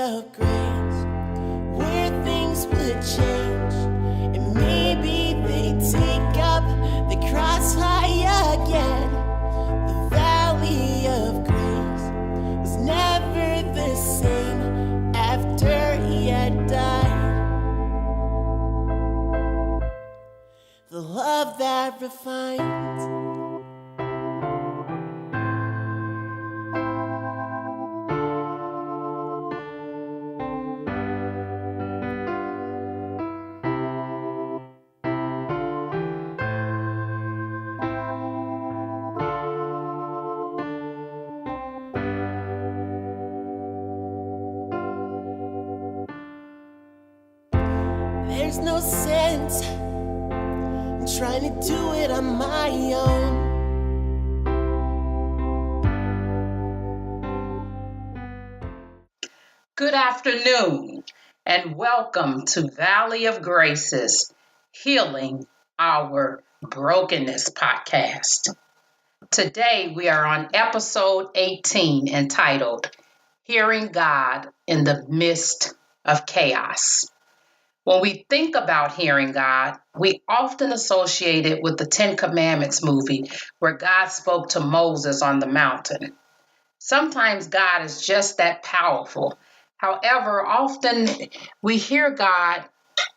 of grace, where things would change, and maybe they take up the cross high again. The valley of grace was never the same after he had died. The love that refines. There's no sense in trying to do it on my own. Good afternoon, and welcome to Valley of Graces, Healing Our Brokenness podcast. Today we are on episode 18 entitled, Hearing God in the Midst of Chaos. When we think about hearing God, we often associate it with the Ten Commandments movie where God spoke to Moses on the mountain. Sometimes God is just that powerful. However, often we hear God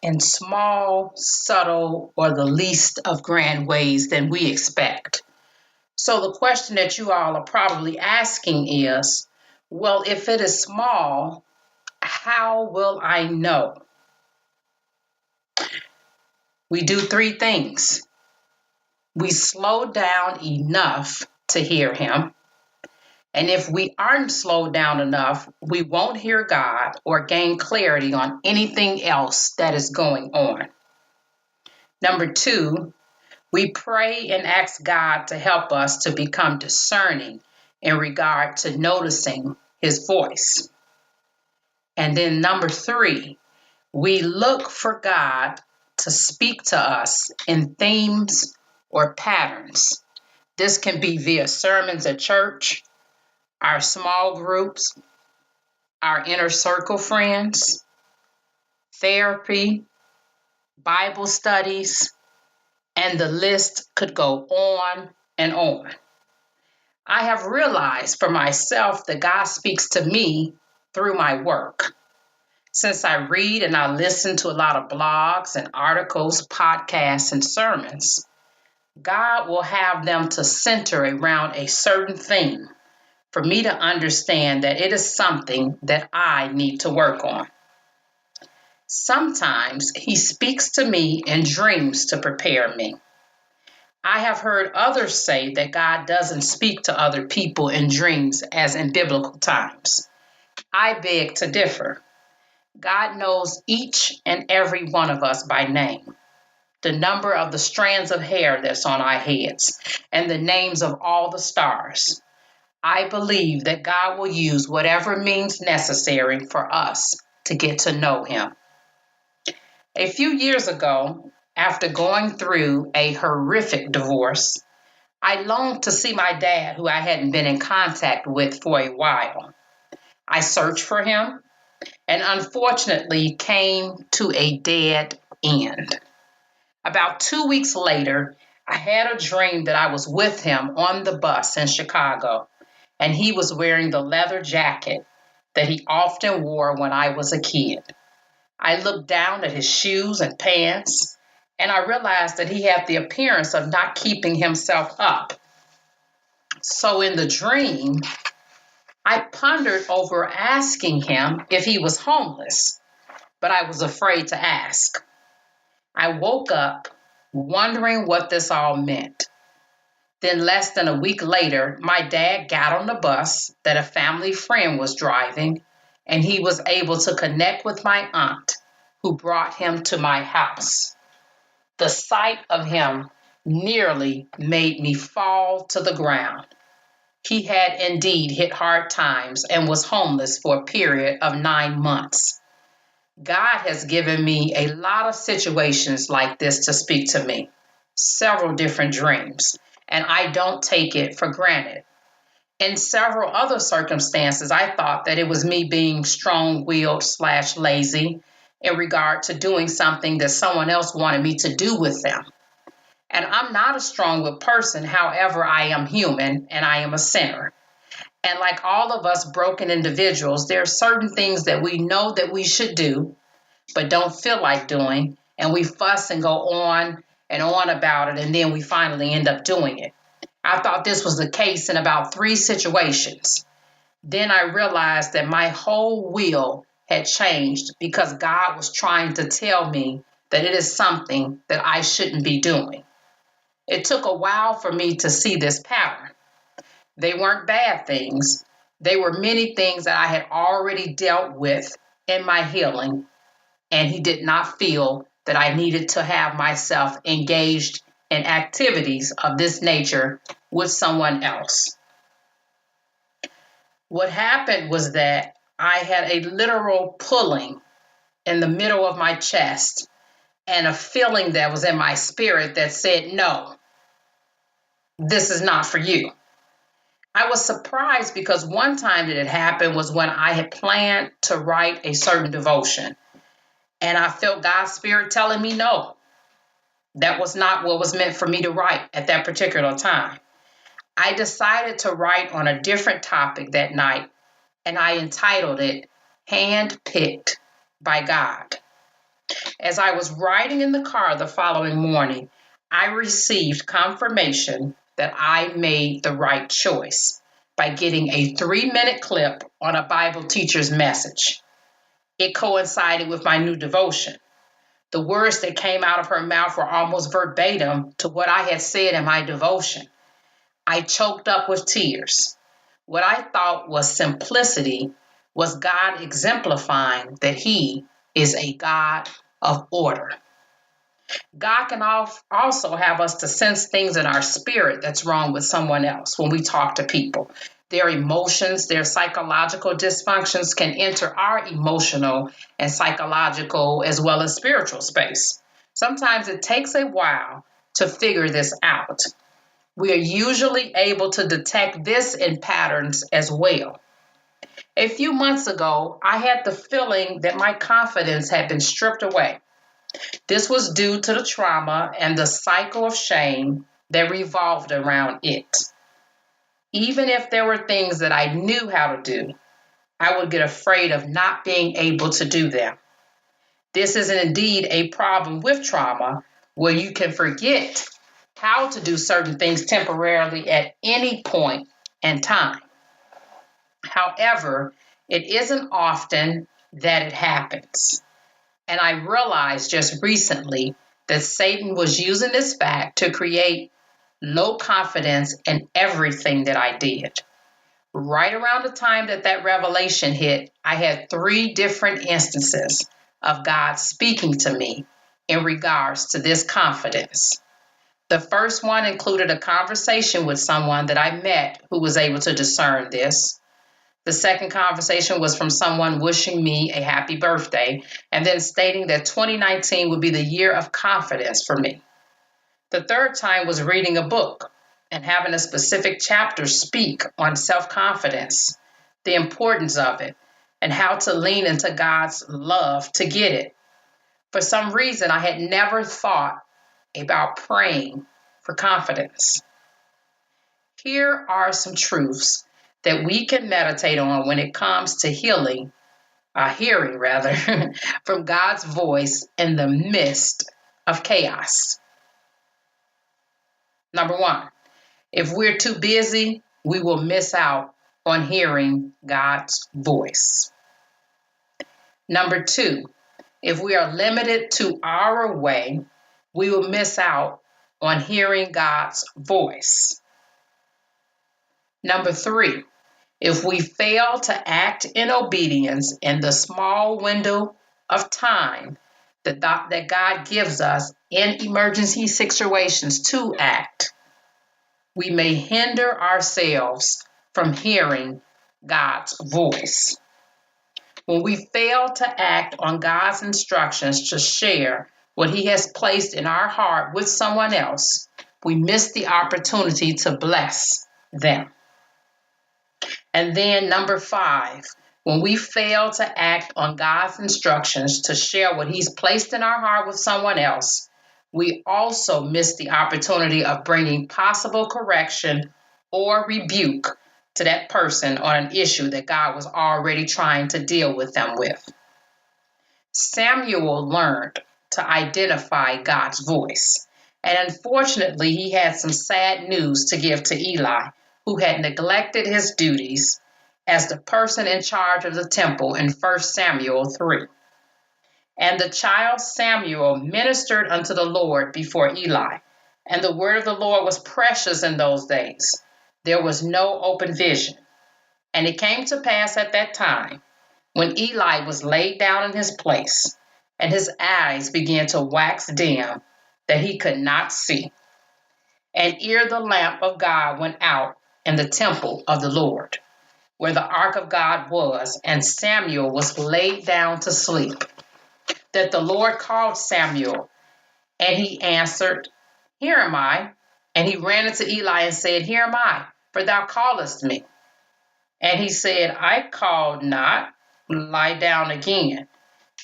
in small, subtle, or the least of grand ways than we expect. So the question that you all are probably asking is, well, if it is small, how will I know? We do three things. We slow down enough to hear him. And if we aren't slowed down enough, we won't hear God or gain clarity on anything else that is going on. Number two, we pray and ask God to help us to become discerning in regard to noticing his voice. And then number three, we look for God to speak to us in themes or patterns. This can be via sermons at church, our small groups, our inner circle friends, therapy, Bible studies, and the list could go on and on. I have realized for myself that God speaks to me through my work. Since I read and I listen to a lot of blogs and articles, podcasts, and sermons, God will have them to center around a certain theme for me to understand that it is something that I need to work on. Sometimes he speaks to me in dreams to prepare me. I have heard others say that God doesn't speak to other people in dreams as in biblical times. I beg to differ. God knows each and every one of us by name, the number of the strands of hair that's on our heads, and the names of all the stars. I believe that God will use whatever means necessary for us to get to know him. A few years ago, after going through a horrific divorce, I longed to see my dad, who I hadn't been in contact with for a while. I searched for him and unfortunately came to a dead end. About 2 weeks later, I had a dream that I was with him on the bus in Chicago, and he was wearing the leather jacket that he often wore when I was a kid. I looked down at his shoes and pants, and I realized that he had the appearance of not keeping himself up. So in the dream, I pondered over asking him if he was homeless, but I was afraid to ask. I woke up wondering what this all meant. Then less than a week later, my dad got on the bus that a family friend was driving, and he was able to connect with my aunt, who brought him to my house. The sight of him nearly made me fall to the ground. He had indeed hit hard times and was homeless for a period of 9 months. God has given me a lot of situations like this to speak to me, several different dreams, and I don't take it for granted. In several other circumstances, I thought that it was me being strong-willed / lazy in regard to doing something that someone else wanted me to do with them. And I'm not a strong-willed person. However, I am human and I am a sinner. And like all of us broken individuals, there are certain things that we know that we should do, but don't feel like doing. And we fuss and go on and on about it. And then we finally end up doing it. I thought this was the case in about 3 situations. Then I realized that my whole will had changed because God was trying to tell me that it is something that I shouldn't be doing. It took a while for me to see this pattern. They weren't bad things. They were many things that I had already dealt with in my healing, and He did not feel that I needed to have myself engaged in activities of this nature with someone else. What happened was that I had a literal pulling in the middle of my chest and a feeling that was in my spirit that said, no, this is not for you. I was surprised because one time that it happened was when I had planned to write a certain devotion. And I felt God's Spirit telling me no. That was not what was meant for me to write at that particular time. I decided to write on a different topic that night, and I entitled it Handpicked by God. As I was riding in the car the following morning, I received confirmation that I made the right choice by getting a 3-minute clip on a Bible teacher's message. It coincided with my new devotion. The words that came out of her mouth were almost verbatim to what I had said in my devotion. I choked up with tears. What I thought was simplicity was God exemplifying that He is a God of order. God can also have us to sense things in our spirit that's wrong with someone else when we talk to people. Their emotions, their psychological dysfunctions can enter our emotional and psychological as well as spiritual space. Sometimes it takes a while to figure this out. We are usually able to detect this in patterns as well. A few months ago, I had the feeling that my confidence had been stripped away. This was due to the trauma and the cycle of shame that revolved around it. Even if there were things that I knew how to do, I would get afraid of not being able to do them. This is indeed a problem with trauma where you can forget how to do certain things temporarily at any point in time. However, it isn't often that it happens. And I realized just recently that Satan was using this fact to create low confidence in everything that I did. Right around the time that revelation hit, I had 3 different instances of God speaking to me in regards to this confidence. The first one included a conversation with someone that I met who was able to discern this. The second conversation was from someone wishing me a happy birthday and then stating that 2019 would be the year of confidence for me. The third time was reading a book and having a specific chapter speak on self-confidence, the importance of it, and how to lean into God's love to get it. For some reason, I had never thought about praying for confidence. Here are some truths that we can meditate on when it comes to hearing from God's voice in the midst of chaos. Number 1, if we're too busy, we will miss out on hearing God's voice. Number 2, if we are limited to our way, we will miss out on hearing God's voice. Number 3, if we fail to act in obedience in the small window of time that God gives us in emergency situations to act, we may hinder ourselves from hearing God's voice. When we fail to act on God's instructions to share what He has placed in our heart with someone else, we miss the opportunity to bless them. And then number 5, when we fail to act on God's instructions to share what He's placed in our heart with someone else, we also miss the opportunity of bringing possible correction or rebuke to that person on an issue that God was already trying to deal with them with. Samuel learned to identify God's voice, and unfortunately, he had some sad news to give to Eli, who had neglected his duties as the person in charge of the temple in 1 Samuel 3. And the child Samuel ministered unto the Lord before Eli, and the word of the Lord was precious in those days. There was no open vision. And it came to pass at that time, when Eli was laid down in his place, and his eyes began to wax dim, that he could not see. And ere the lamp of God went out in the temple of the Lord, where the ark of God was, and Samuel was laid down to sleep, that the Lord called Samuel, and he answered, Here am I. And he ran unto Eli and said, Here am I, for thou callest me. And he said, I called not, lie down again.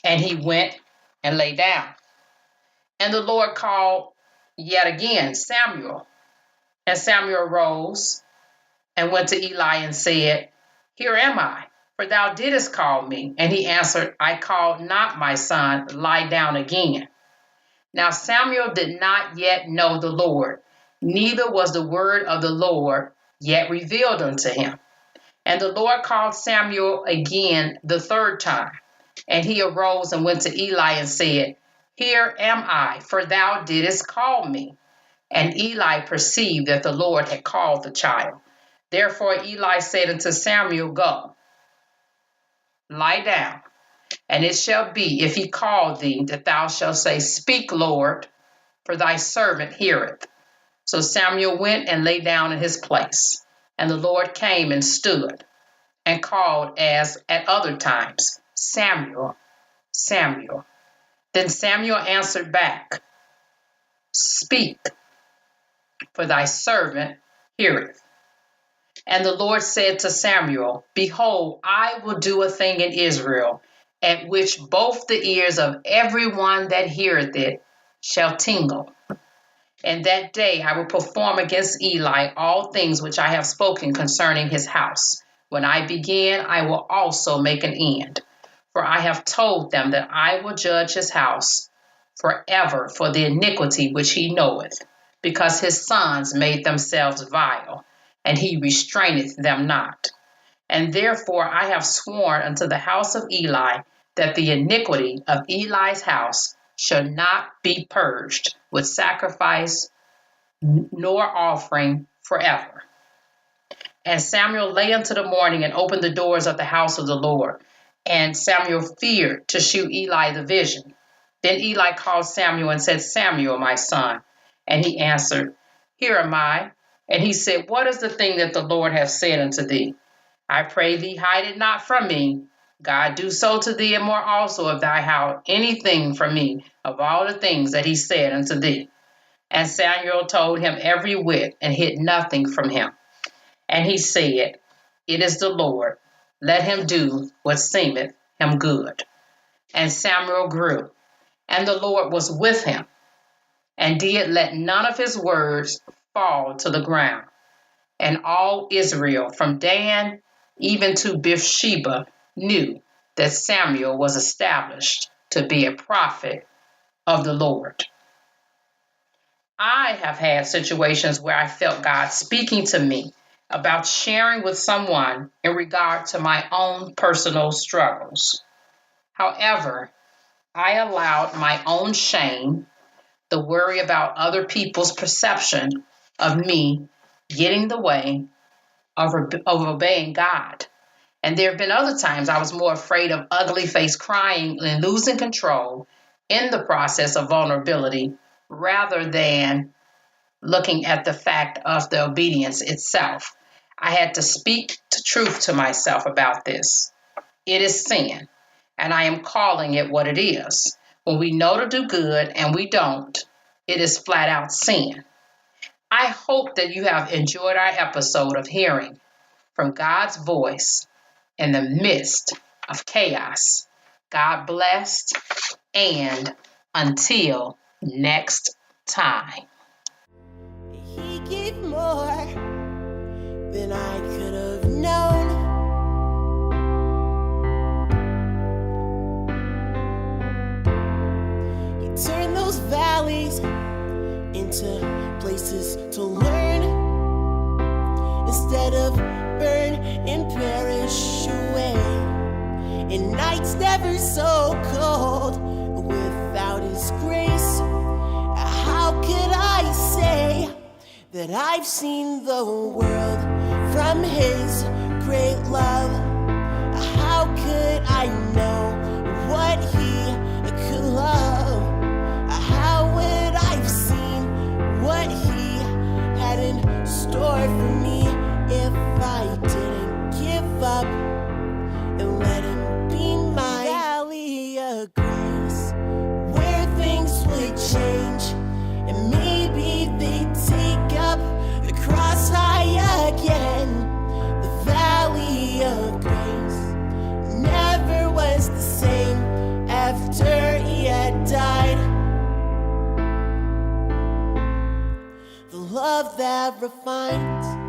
And he went and lay down. And the Lord called yet again Samuel. And Samuel rose and went to Eli and said, Here am I, for thou didst call me. And he answered, I called not, my son, lie down again. Now Samuel did not yet know the Lord, neither was the word of the Lord yet revealed unto him. And the Lord called Samuel again the third time. And he arose and went to Eli and said, Here am I, for thou didst call me. And Eli perceived that the Lord had called the child. Therefore Eli said unto Samuel, Go, lie down, and it shall be, if he call thee, that thou shalt say, Speak, Lord, for thy servant heareth. So Samuel went and lay down in his place. And the Lord came and stood and called as at other times, Samuel, Samuel. Then Samuel answered back, Speak, for thy servant heareth. And the Lord said to Samuel, Behold, I will do a thing in Israel, at which both the ears of every one that heareth it shall tingle. And that day I will perform against Eli all things which I have spoken concerning his house. When I begin, I will also make an end. For I have told them that I will judge his house forever for the iniquity which he knoweth, because his sons made themselves vile, and he restraineth them not. And therefore I have sworn unto the house of Eli that the iniquity of Eli's house shall not be purged with sacrifice nor offering forever. And Samuel lay unto the morning and opened the doors of the house of the Lord. And Samuel feared to shew Eli the vision. Then Eli called Samuel and said, Samuel, my son. And he answered, Here am I. And he said, What is the thing that the Lord hath said unto thee? I pray thee, hide it not from me. God do so to thee, and more also, if thou hide anything from me of all the things that he said unto thee. And Samuel told him every whit, and hid nothing from him. And he said, It is the Lord. Let him do what seemeth him good. And Samuel grew, and the Lord was with him, and did let none of his words fall to the ground. And all Israel, from Dan even to Beersheba, knew that Samuel was established to be a prophet of the Lord. I have had situations where I felt God speaking to me about sharing with someone in regard to my own personal struggles. However, I allowed my own shame, the worry about other people's perception of me, getting in the way of obeying God. And there have been other times I was more afraid of ugly face crying and losing control in the process of vulnerability rather than looking at the fact of the obedience itself. I had to speak the truth to myself about this. It is sin, and I am calling it what it is. When we know to do good and we don't, it is flat out sin. I hope that you have enjoyed our episode of hearing from God's voice in the midst of chaos. God bless, and until next time. He gave more than I could have known. He turned those valleys into places to learn, instead of burn and perish away. And nights never so cold without His grace. How could I say that I've seen the world from His great love? How could I know what He could love? How would I've seen what He had in store for me if I didn't give up and let Him be my valley of grace, where things would change and maybe they'd take up the cross high again? The valley of grace never was the same after He had died. The love that refines